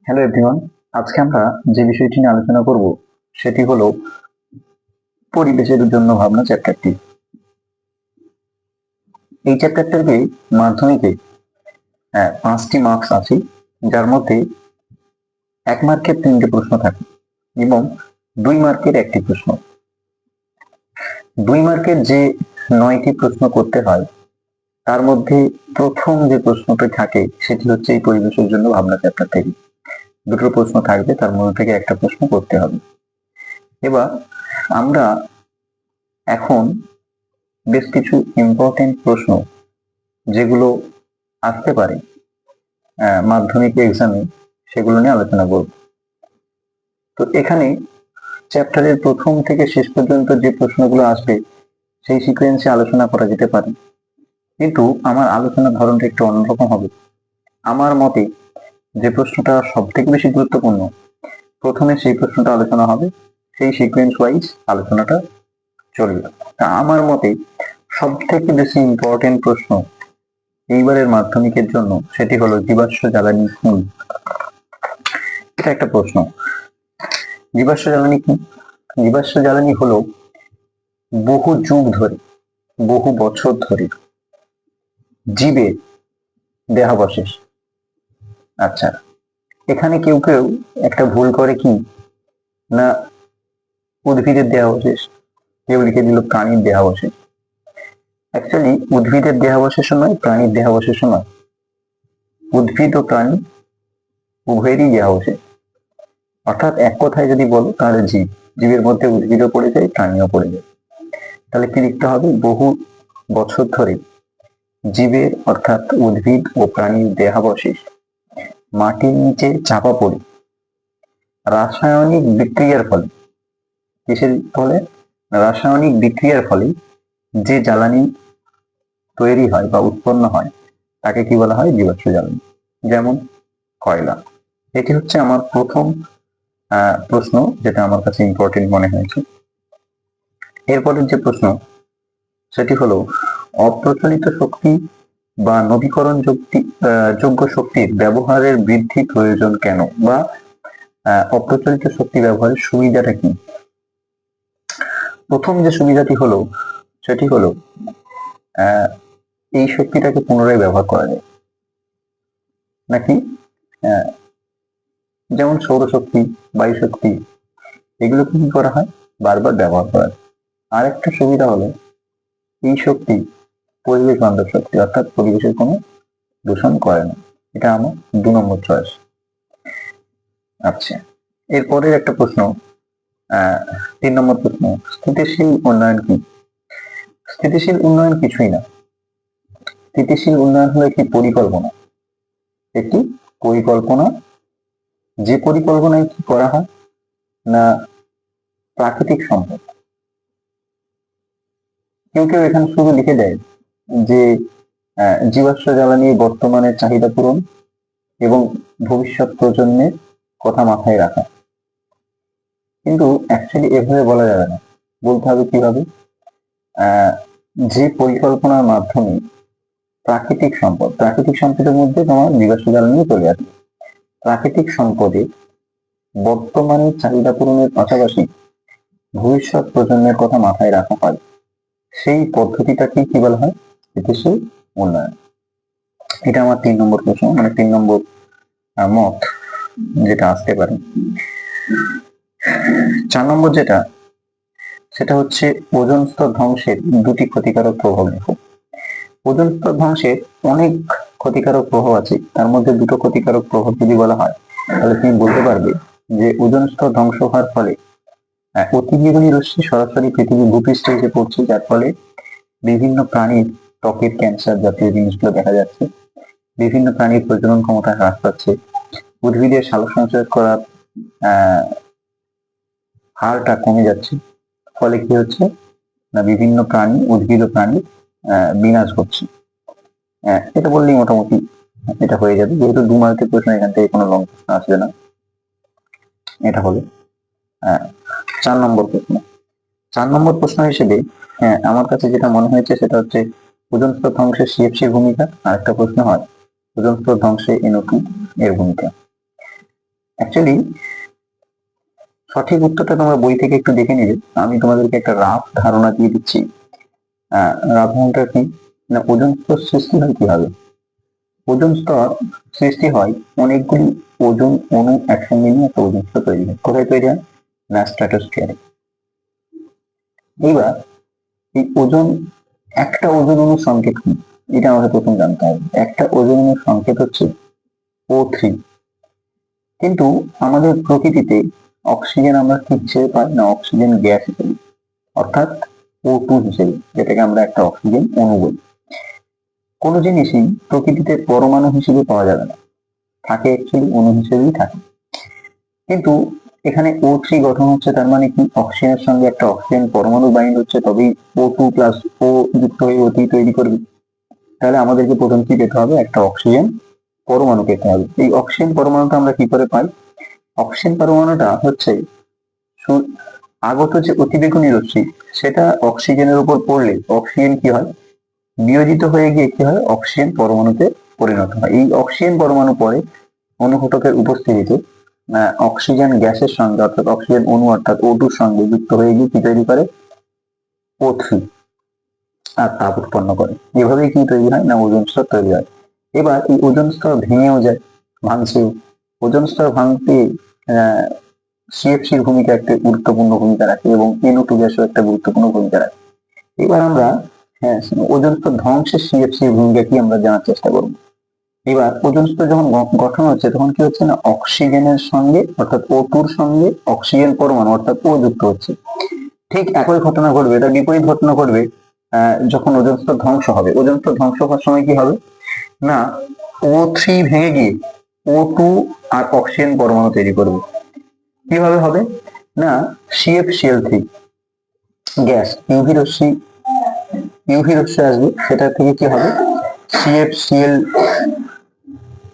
Hello everyone, আজকে আমরা যে বিষয়টি নিয়ে আলোচনা করব সেটি হলো পরিবেশের জন্য ভাবনা চ্যাপ্টারটি। এই চ্যাপ্টারটাকে মাধ্যমিকে 5টি মার্কস আছে, যার মধ্যে 1 মার্কের 3টে প্রশ্ন থাকে এবং 2 মার্কের 1টি প্রশ্ন। 2 মার্কের যে 9টি প্রশ্ন করতে হয় তার মধ্যে প্রথম যে প্রশ্নটি থাকে সেটি হচ্ছে এই পরিবেশের জন্য ভাবনা চ্যাপ্টার থেকে। দুটো প্রশ্ন থাকবে, তার মধ্যে থেকে একটা প্রশ্ন করতে হবে। এবার আমরা এখন বেশ কিছু ইম্পর্টেন্ট প্রশ্ন যেগুলো আসতে পারে মাধ্যমিক এক্সামে, সেগুলো নিয়ে আলোচনা করব। তো এখানে চ্যাপ্টারের প্রথম থেকে শেষ পর্যন্ত যে প্রশ্নগুলো আসবে সেই সিকোয়েন্সে আলোচনা করা যেতে পারে, কিন্তু আমার আলোচনার ধরনটা একটু অন্যরকম হবে। আমার মতে যে প্রশ্নটা সব থেকে বেশি গুরুত্বপূর্ণ প্রথমে সেই প্রশ্নটা আলোচনা হবে, সেই সিকোয়েন্স ওয়াইজ আলোচনাটা চলবে। তা আমার মতে সব থেকে বেশি ইম্পর্টেন্ট প্রশ্ন এইবারের মাধ্যমিকের জন্য সেটি হলো জীবাশ্ম জ্বালানি কি। এটা একটা প্রশ্ন। জীবাশ্ম জ্বালানি কি? জীবাশ্ম জ্বালানি হলো বহু যুগ ধরে, বহু বছর ধরে জীবের দেহাবশেষ। আচ্ছা, এখানে কেউ কেউ একটা ভুল করে কি না, উদ্ভিদের দেহাবশেষ, কেউ লিখে দিল প্রাণীর দেহাবশেষ। অ্যাকচুয়ালি উদ্ভিদের দেহাবশেষও নয়, প্রাণীর দেহাবশেষও নয়, উদ্ভিদ ও প্রাণী উভয়েরই দেহাবশেষ। অর্থাৎ এক কথায় যদি বলো তাহলে জীবের মধ্যে উদ্ভিদও পড়ে যায়, প্রাণীও পড়ে যায়। তাহলে কি লিখতে হবে? বহু বছর ধরে জীবের অর্থাৎ উদ্ভিদ ও প্রাণীর দেহাবশেষ মাটির নিচে চাপা পড়ে রাসায়নিক বিক্রিয়ার ফলে, কিসের ফলে? রাসায়নিক বিক্রিয়ার ফলে যে জ্বালানি তৈরি হয় বা উৎপন্ন হয় তাকে কি বলা হয়? জীবাশ্ম জ্বালানি। যেমন কয়লা। এটি হচ্ছে আমার প্রথম প্রশ্ন, যেটা আমার কাছে ইম্পর্টেন্ট মনে হয়েছে। এরপরের যে প্রশ্ন সেটি হলো অপ্রচলিত শক্তি বা নবীকরণ যোগ্য শক্তির ব্যবহারের বৃদ্ধি প্রয়োজন কেন, বা অপ্রচলিত শক্তি ব্যবহারের সুবিধাটা কি? প্রথম যে সুবিধাটি হলো সেটি হলো এই শক্তিটাকে পুনরায় ব্যবহার করা যায় নাকি। যেমন সৌরশক্তি, বায়ু শক্তি, এগুলোকে কি করা হয়? বারবার ব্যবহার করা যায়। আরেকটা সুবিধা হলো এই শক্তি পরিবেশ বান্ধব শক্তি, অর্থাৎ পরিবেশের কোনো দূষণ করে না। এটা আমার 2 নম্বর চয়েস। আচ্ছা, এরপরের একটা প্রশ্ন, 3 নম্বর প্রশ্ন, স্থিতিশীল উন্নয়ন কি? স্থিতিশীল উন্নয়ন কিছুই না। স্থিতিশীল উন্নয়ন হলো একটি পরিকল্পনা, একটি পরিকল্পনা। যে পরিকল্পনায় কি করা হয় না, প্রাকৃতিক সম্পদ। কেউ কেউ এখানে শুধু লিখে দেয় যে জীবাশ্ম জ্বালানির বর্তমানের চাহিদা পূরণ এবং ভবিষ্যৎ প্রজন্মের কথা মাথায় রাখা, কিন্তু অ্যাকচুয়ালি এভাবে বলা যাবে না। বলতে হবে কিভাবে? যে পরিকল্পনার মাধ্যমে প্রাকৃতিক সম্পদের মধ্যে তোমার জীবাশ্ম জ্বালানি চলে আসবে। প্রাকৃতিক সম্পদের বর্তমানের চাহিদা পূরণের পাশাপাশি ভবিষ্যৎ প্রজন্মের কথা মাথায় রাখা হয়, সেই পদ্ধতিটাকে কি বলা হয়? স্থিতিশীল উন্নয়ন। এটা আমার 3 নম্বর প্রশ্ন, মানে 3 নম্বর মত যেটা আসতে পারে। 4 নম্বর যেটা, সেটা হচ্ছে ওজোন স্তর ধ্বংসের 2টি ক্ষতিকারক প্রভাব লেখো। ওজোন স্তর ধ্বংসের অনেক ক্ষতিকারক প্রভাব আছে, তার মধ্যে 2টো ক্ষতিকারক প্রভাব যদি বলা হয় তাহলে তুমি বলতে পারবে যে ওজোন স্তর ধ্বংস হওয়ার ফলে অতিবেগুনি রশ্মি সরাসরি পৃথিবীর ভূপৃষ্ঠে এসে পড়ছে, যার ফলে বিভিন্ন প্রাণীর ত্বকের ক্যান্সার জাতীয় জিনিসগুলো দেখা যাচ্ছে। বিভিন্ন প্রাণীর প্রজনন ক্ষমতা হ্রাস পাচ্ছে। উদ্ভিদের সালোক সংশ্লেষ করার হারটা কমে যাচ্ছে। ফলে কি হচ্ছে না, বিভিন্ন প্রাণী, উদ্ভিদ ও প্রাণী বিনাশ ঘটছে। এটা বললেই মোটামুটি এটা হয়ে যাবে, যেহেতু 2 মার্কের প্রশ্ন, এখান থেকে কোনো লং প্রশ্ন আসবে না। এটা হলো 4 নম্বর প্রশ্ন। 4 নম্বর প্রশ্ন হিসেবে আমার কাছে যেটা মনে হয়েছে সেটা হচ্ছে ওজোন স্তর ধ্বংসে সিএফসির ভূমিকা। আরেকটা প্রশ্ন হয় ওজোন স্তর ধ্বংসে NO2 এর ভূমিকা। অ্যাকচুয়ালি সঠিক উত্তরটা তোমরা বই থেকে একটু দেখে নিবে। আমি তোমাদেরকে একটা রাফ ধারণা দিয়ে দিচ্ছি। রাফ ধারণাটা কি না, ওজোন স্তর সৃষ্টি হয় কিভাবে? ওজোন স্তর সৃষ্টি হয় অনেকগুলি ওজোন অণু একসঙ্গে নিয়ে একটা ওজোন স্তর তৈরি হয়। কোথায় তৈরি হয়? না, স্ট্র্যাটোস্ফিয়ারে। এইবার এই ওজোন, একটা ওজোন অণুর সংকেত কি এটা আমাকে প্রথম জানতে হবে। একটা ওজোন অণুর সংকেত হচ্ছে O3। কিন্তু আমাদের প্রকৃতিতে অক্সিজেন আমরা কি হিসেবে পাই? না, অক্সিজেন গ্যাস হিসেবে, অর্থাৎ O2 হিসেবে, যেটাকে আমরা একটা অক্সিজেন অণু বলি। কোনো জিনিসই প্রকৃতিতে পরমাণু হিসেবে পাওয়া যাবে না, থাকে অ্যাকচুয়ালি অণু হিসেবেই থাকে। কিন্তু এখানে O3 গঠন হচ্ছে, তার মানে কি অক্সিজেনের সঙ্গে একটা অক্সিজেন পরমাণু বাইন্ড হচ্ছে, তবেই O2 প্লাস O যুক্ত হয়ে O3 তৈরি করবে। তাহলে আমাদেরকে প্রথম কি পেতে হবে? একটা অক্সিজেন পরমাণু পেতে হবে। এই অক্সিজেন পরমাণুটা আমরা কি করে পাই? অক্সিজেন পরমাণুটা হচ্ছে আগত যে অতিবেগুনি রশ্মি, সেটা অক্সিজেনের উপর পড়লে অক্সিজেন কি হয়? বিয়োজিত হয়ে গিয়ে কি হয়? অক্সিজেন পরমাণুতে পরিণত হয়। এই অক্সিজেন পরমাণু পরে অনুঘটকের উপস্থিতিতে অক্সিজেন গ্যাসের সঙ্গে, অর্থাৎ অক্সিজেন অণু অর্থাৎ O2 সঙ্গে যুক্ত হয়ে গিয়ে কি তৈরি করে? O3, আর তাপ উৎপন্ন করে। এভাবেই কি তৈরি হয়? না, ওজোন স্তর তৈরি হয়। এবার এই ওজোন স্তর ভেঙেও যায়, ভাঙছেও। ওজোন স্তর ভাঙতে সিএফসির ভূমিকা একটা গুরুত্বপূর্ণ ভূমিকা রাখে এবং NO2 গ্যাসও একটা গুরুত্বপূর্ণ ভূমিকা রাখে। এবার আমরা ওজোন স্তর ধ্বংসে সিএফসির ভূমিকা কি আমরা জানার চেষ্টা করব। এবার ওজোন স্তর যখন গঠন হচ্ছে তখন কি হচ্ছে? না, অক্সিজেনের সঙ্গে অর্থাৎ O2-র সঙ্গে অক্সিজেন পরমাণু অর্থাৎ O যুক্ত হচ্ছে। ঠিক একই ঘটনা ঘটবে, তার বিপরীত ঘটনা ঘটবে যখন ওজোন স্তর ধ্বংস হবে। ওজোন স্তর ধ্বংস হওয়ার সময় কি হবে? না, O3 ভেঙে গিয়ে O2 আর অক্সিজেন পরমাণু তৈরি করবে। কিভাবে হবে? না, CFCl3 গ্যাস, ইউভি রশ্মি আসবে, সেটা থেকে কি হবে? CFCl